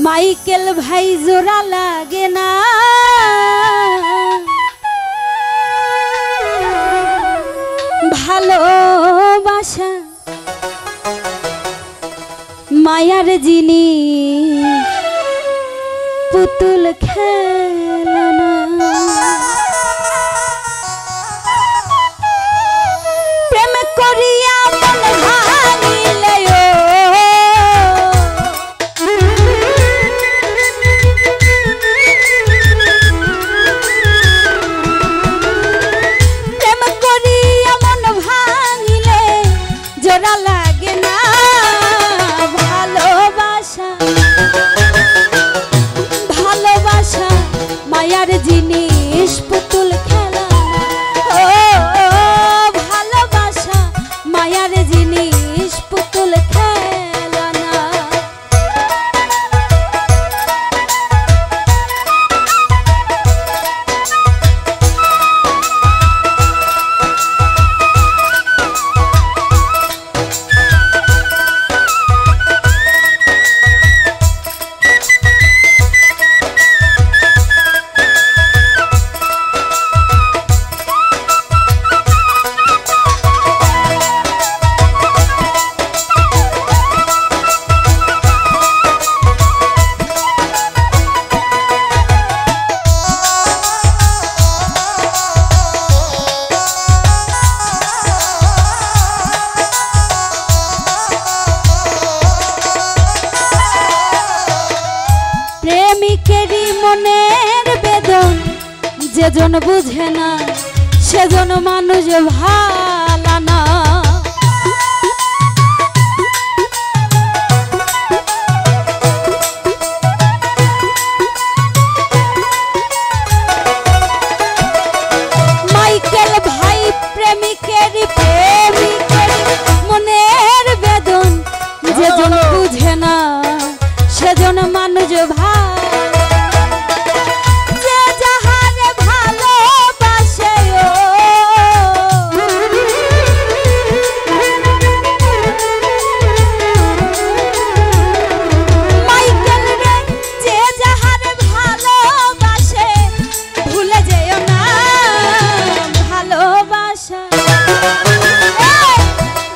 Michael ভাই জোড়া লাগে না ভালোবাসা মায়ার জিনিস পুতুল খেলনা প্রেম করিয়া মন ভাঙিলে প্রেম করিয়া মন ভাঙিলে জোড়া লাগে না ভালোবাসা ভালোবাসা মায়ার জিনিস পুতুল খেলা ও ভালোবাসা মায়ার জিনিস পুতুল খেলা না প্রেমিকেরই মনের বেদন যেজন বুঝে না সেজন মানুষ ভালো না মাইকেল ভাই প্রেমিকেরই মনের বেদন যেজন বুঝে না সেজন মানুষ ভালো যে যাহারে ভালোবাসে মাইকেল রে যে যাহারে ভালোবাসে ভুলে যেও না ভালোবাসা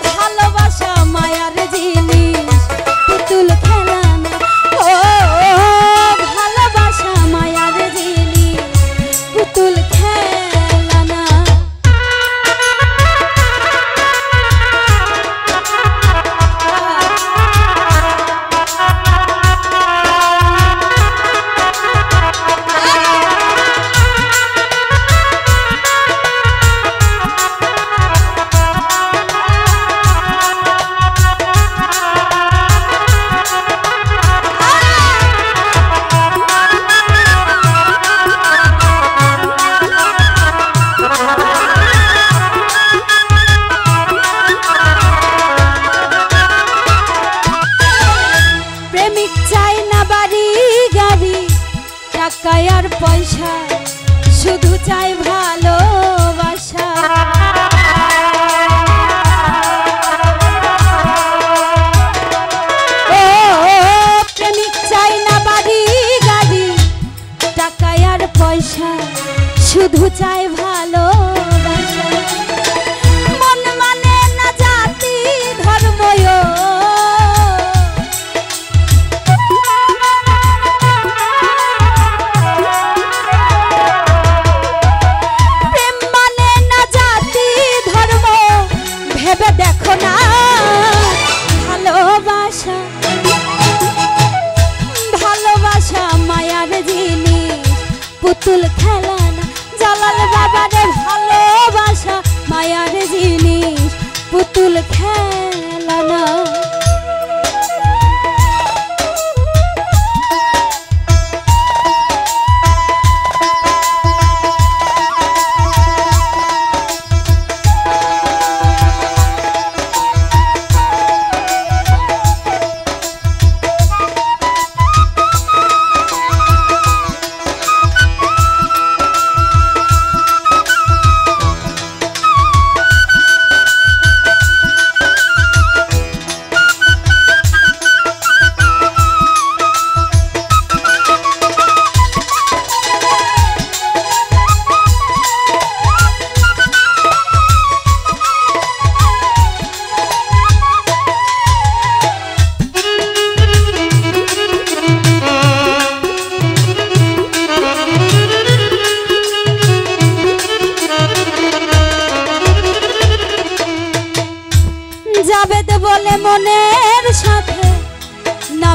ভালোবাসা মায়ার জিনিস পুতুল খেলা ভালোবাসা মায়ার জিনিস পুতুল খেলা না টাকা আর পয়সা শুধু চাই ভালোবাসা ও প্রেমিক চাই না বাড়ি গাড়ি টাকা আর পয়সা শুধু চাই ভালোবাসা মন মানে না জাতি ধর্ম দেখো না ভালোবাসা ভালোবাসা মায়ার জিনিস পুতুল খেলা না জালাল বাবা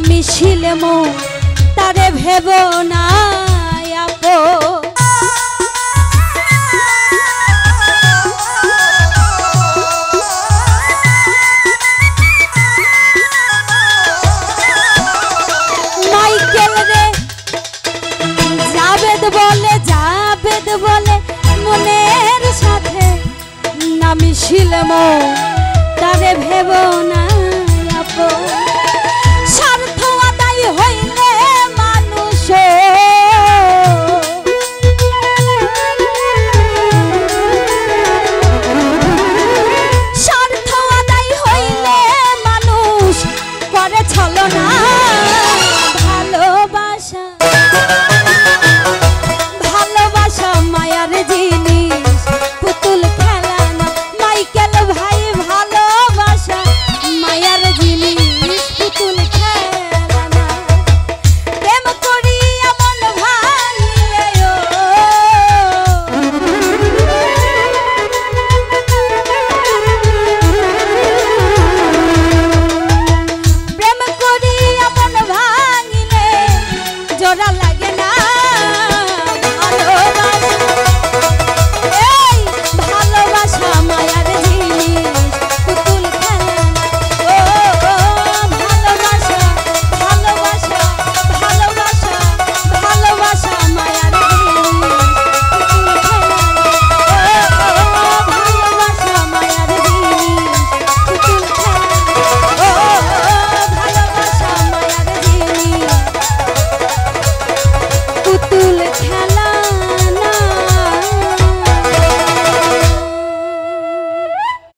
মিছিল মো তারে ভেব না আপো মাইকেল রে জাবেদ বলে মনের সাথে না মিছিল মো তারে ভেব না আপো